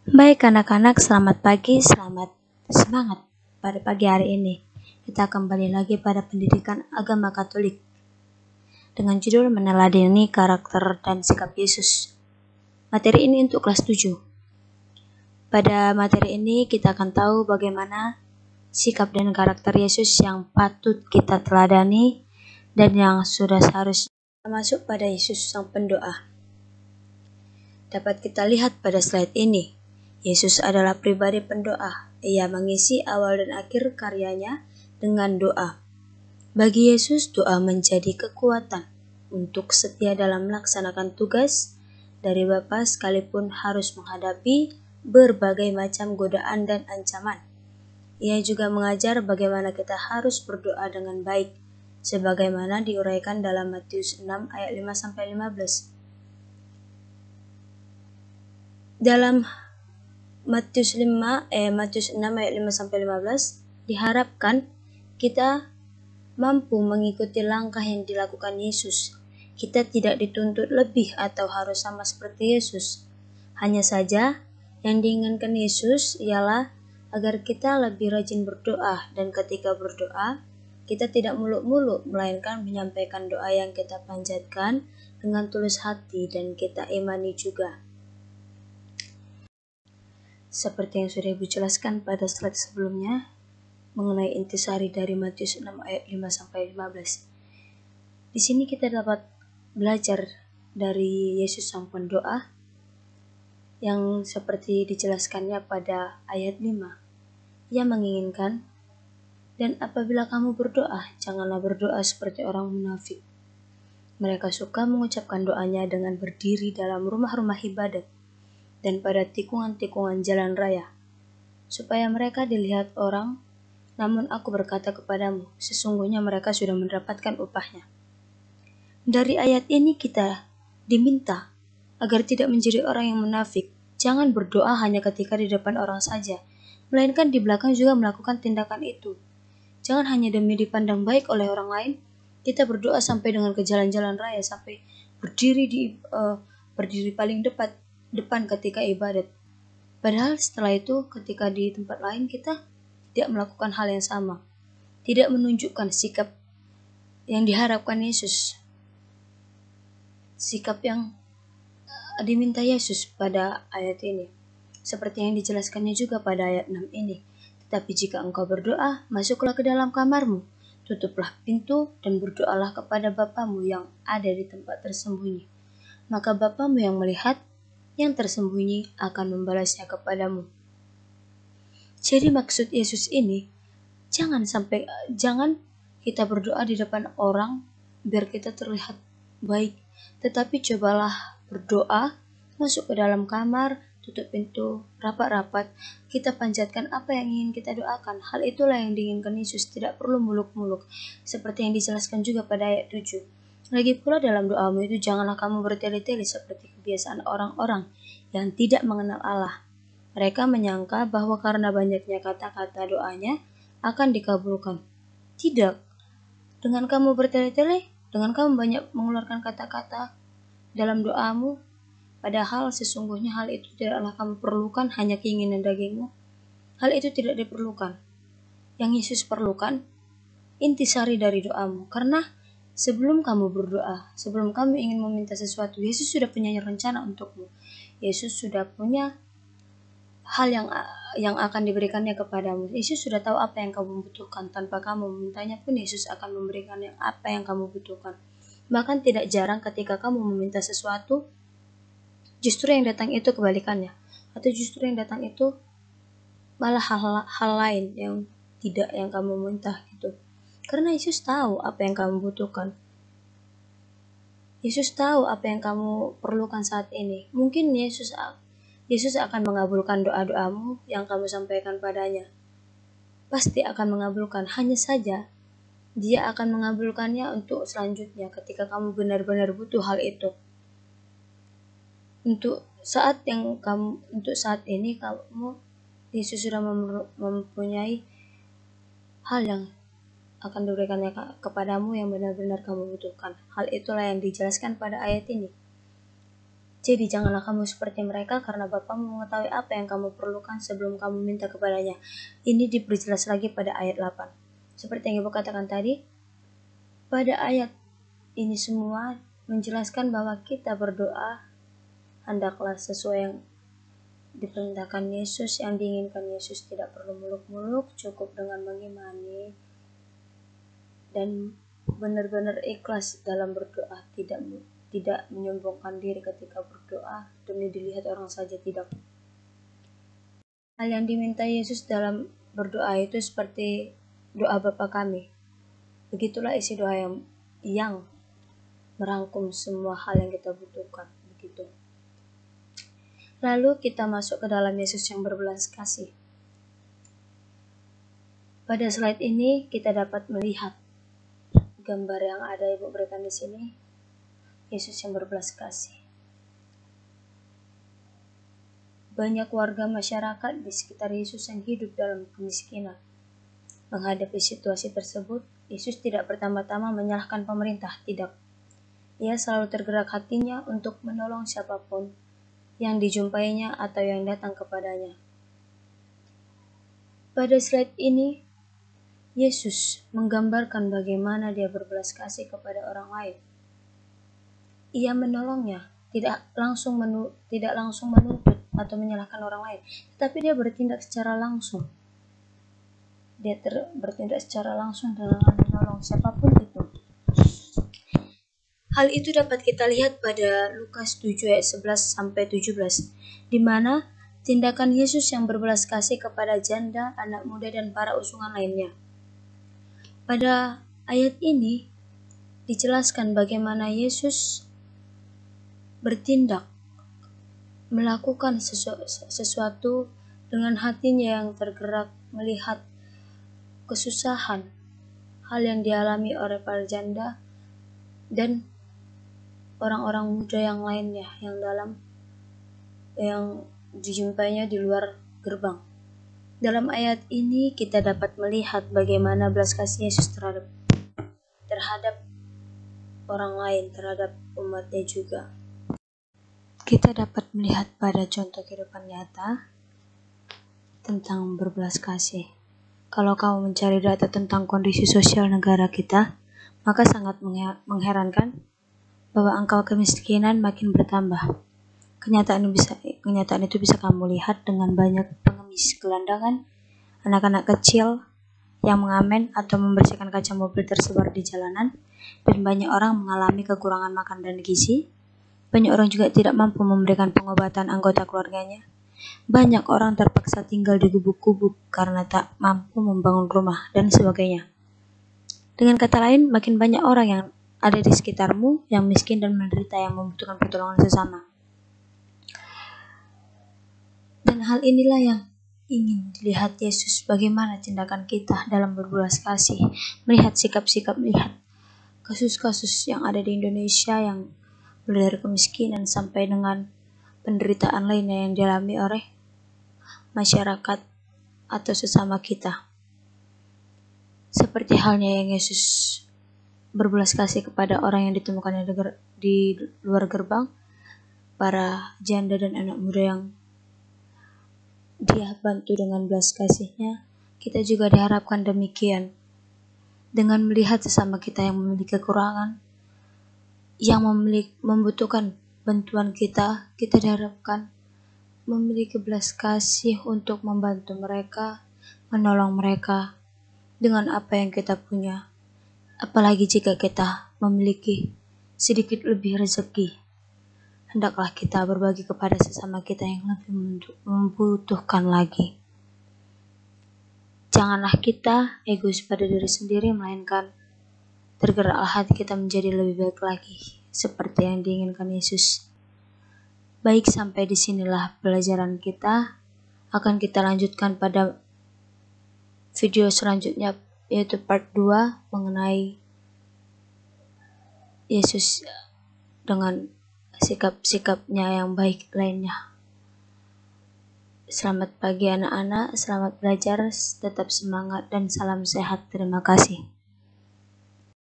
Baik anak-anak, selamat pagi, selamat semangat pada pagi hari ini. Kita kembali lagi pada pendidikan agama Katolik dengan judul meneladani karakter dan sikap Yesus. Materi ini untuk kelas 7. Pada materi ini kita akan tahu bagaimana sikap dan karakter Yesus yang patut kita teladani dan yang sudah seharusnya masuk pada Yesus sang pendoa. Dapat kita lihat pada slide ini, Yesus adalah pribadi pendoa. Ia mengisi awal dan akhir karyanya dengan doa. Bagi Yesus, doa menjadi kekuatan untuk setia dalam melaksanakan tugas dari Bapa sekalipun harus menghadapi berbagai macam godaan dan ancaman. Ia juga mengajar bagaimana kita harus berdoa dengan baik, sebagaimana diuraikan dalam Matius 6 ayat 5-15. Dalam Matius 6 ayat 5-15 diharapkan kita mampu mengikuti langkah yang dilakukan Yesus. Kita tidak dituntut lebih atau harus sama seperti Yesus. Hanya saja yang diinginkan Yesus ialah agar kita lebih rajin berdoa, dan ketika berdoa kita tidak muluk-muluk melainkan menyampaikan doa yang kita panjatkan dengan tulus hati dan kita imani juga. Seperti yang sudah Ibu jelaskan pada slide sebelumnya mengenai intisari dari Matius 6 ayat 5-15. Di sini kita dapat belajar dari Yesus sang pendoa yang seperti dijelaskannya pada ayat 5. Ia menginginkan, dan apabila kamu berdoa, janganlah berdoa seperti orang munafik. Mereka suka mengucapkan doanya dengan berdiri dalam rumah-rumah ibadat dan pada tikungan-tikungan jalan raya, supaya mereka dilihat orang. Namun aku berkata kepadamu, sesungguhnya mereka sudah mendapatkan upahnya. Dari ayat ini kita diminta agar tidak menjadi orang yang munafik. Jangan berdoa hanya ketika di depan orang saja, melainkan di belakang juga melakukan tindakan itu. Jangan hanya demi dipandang baik oleh orang lain, kita berdoa sampai dengan ke jalan-jalan raya, sampai berdiri paling depan ketika ibadat. Padahal setelah itu ketika di tempat lain kita tidak melakukan hal yang sama, tidak menunjukkan sikap yang diharapkan Yesus, sikap yang diminta Yesus pada ayat ini, seperti yang dijelaskannya juga pada ayat 6 ini. Tetapi jika engkau berdoa, masuklah ke dalam kamarmu, tutuplah pintu dan berdoalah kepada Bapamu yang ada di tempat tersembunyi. Maka Bapamu yang melihat yang tersembunyi akan membalasnya kepadamu. Jadi maksud Yesus ini, jangan kita berdoa di depan orang biar kita terlihat baik, tetapi cobalah berdoa, masuk ke dalam kamar, tutup pintu rapat-rapat, kita panjatkan apa yang ingin kita doakan. Hal itulah yang diinginkan Yesus, tidak perlu muluk-muluk, seperti yang dijelaskan juga pada ayat 7. Lagi pula dalam doamu itu janganlah kamu bertele-tele seperti kebiasaan orang-orang yang tidak mengenal Allah. Mereka menyangka bahwa karena banyaknya kata-kata doanya akan dikabulkan. Tidak. Dengan kamu bertele-tele, dengan kamu banyak mengeluarkan kata-kata dalam doamu, padahal sesungguhnya hal itu tidaklah kamu perlukan, hanya keinginan dagingmu. Hal itu tidak diperlukan. Yang Yesus perlukan, intisari dari doamu. Karena sebelum kamu berdoa, sebelum kamu ingin meminta sesuatu, Yesus sudah punya rencana untukmu. Yesus sudah punya hal yang akan diberikannya kepadamu. Yesus sudah tahu apa yang kamu butuhkan. Tanpa kamu memintanya pun Yesus akan memberikan apa yang kamu butuhkan. Bahkan tidak jarang ketika kamu meminta sesuatu, justru yang datang itu kebalikannya. Atau justru yang datang itu malah hal lain yang tidak yang kamu minta gitu. Karena Yesus tahu apa yang kamu butuhkan. Yesus tahu apa yang kamu perlukan saat ini. Mungkin Yesus akan mengabulkan doa-doamu yang kamu sampaikan padanya. Pasti akan mengabulkan, hanya saja Dia akan mengabulkannya untuk selanjutnya ketika kamu benar-benar butuh hal itu. Untuk saat ini Yesus sudah mempunyai hal yang akan diberikannya kepadamu yang benar-benar kamu butuhkan. Hal itulah yang dijelaskan pada ayat ini. Jadi janganlah kamu seperti mereka, karena Bapamu mengetahui apa yang kamu perlukan sebelum kamu minta kepadanya. Ini diperjelas lagi pada ayat 8. Seperti yang Ibu katakan tadi, pada ayat ini semua menjelaskan bahwa kita berdoa hendaklah sesuai yang diperintahkan Yesus, yang diinginkan Yesus. Tidak perlu muluk-muluk, cukup dengan mengimani dan benar-benar ikhlas dalam berdoa, tidak menyombongkan diri ketika berdoa demi dilihat orang saja, tidak. Hal yang diminta Yesus dalam berdoa itu seperti doa Bapa kami. Begitulah isi doa yang merangkum semua hal yang kita butuhkan. Begitu. Lalu kita masuk ke dalam Yesus yang berbelas kasih. Pada slide ini kita dapat melihat gambar yang ada Ibu berikan di sini, Yesus yang berbelas kasih. Banyak warga masyarakat di sekitar Yesus yang hidup dalam kemiskinan. Menghadapi situasi tersebut, Yesus tidak pertama-tama menyalahkan pemerintah, tidak. Ia selalu tergerak hatinya untuk menolong siapapun yang dijumpainya atau yang datang kepadanya. Pada slide ini, Yesus menggambarkan bagaimana dia berbelas kasih kepada orang lain. Ia menolongnya, tidak langsung menuntut atau menyalahkan orang lain, tetapi dia bertindak secara langsung. Dia bertindak secara langsung dengan menolong siapapun itu. Hal itu dapat kita lihat pada Lukas 7 ayat 11-17, di mana tindakan Yesus yang berbelas kasih kepada janda, anak muda, dan para usungan lainnya. Pada ayat ini dijelaskan bagaimana Yesus bertindak, melakukan sesuatu dengan hatinya yang tergerak melihat kesusahan, hal yang dialami oleh para janda dan orang-orang muda yang lainnya yang dijumpainya di luar gerbang. Dalam ayat ini kita dapat melihat bagaimana belas kasih Yesus terhadap orang lain, terhadap umatnya juga. Kita dapat melihat pada contoh kehidupan nyata tentang berbelas kasih. Kalau kamu mencari data tentang kondisi sosial negara kita, maka sangat mengherankan bahwa angka kemiskinan makin bertambah. Kenyataan itu bisa kamu lihat dengan banyak pengemis gelandangan, anak-anak kecil yang mengamen atau membersihkan kaca mobil tersebar di jalanan, dan banyak orang mengalami kekurangan makan dan gizi. Banyak orang juga tidak mampu memberikan pengobatan anggota keluarganya. Banyak orang terpaksa tinggal di gubuk-gubuk karena tak mampu membangun rumah, dan sebagainya. Dengan kata lain, makin banyak orang yang ada di sekitarmu yang miskin dan menderita, yang membutuhkan pertolongan sesama. Dan hal inilah yang ingin dilihat Yesus, bagaimana tindakan kita dalam berbelas kasih, melihat sikap-sikap, melihat kasus-kasus yang ada di Indonesia yang mulai dari kemiskinan sampai dengan penderitaan lainnya yang dialami oleh masyarakat atau sesama kita. Seperti halnya yang Yesus berbelas kasih kepada orang yang ditemukan di luar gerbang, para janda dan anak muda yang dia bantu dengan belas kasihnya, kita juga diharapkan demikian. Dengan melihat sesama kita yang memiliki kekurangan, yang membutuhkan bantuan kita diharapkan memiliki belas kasih untuk membantu mereka, menolong mereka dengan apa yang kita punya. Apalagi jika kita memiliki sedikit lebih rezeki, hendaklah kita berbagi kepada sesama kita yang lebih membutuhkan lagi. Janganlah kita egois pada diri sendiri, melainkan tergeraklah hati kita menjadi lebih baik lagi, seperti yang diinginkan Yesus. Baik, sampai di sinilah pelajaran kita. Akan kita lanjutkan pada video selanjutnya, yaitu part 2 mengenai Yesus dengan sikap-sikapnya yang baik lainnya. Selamat pagi anak-anak, selamat belajar, tetap semangat dan salam sehat. Terima kasih.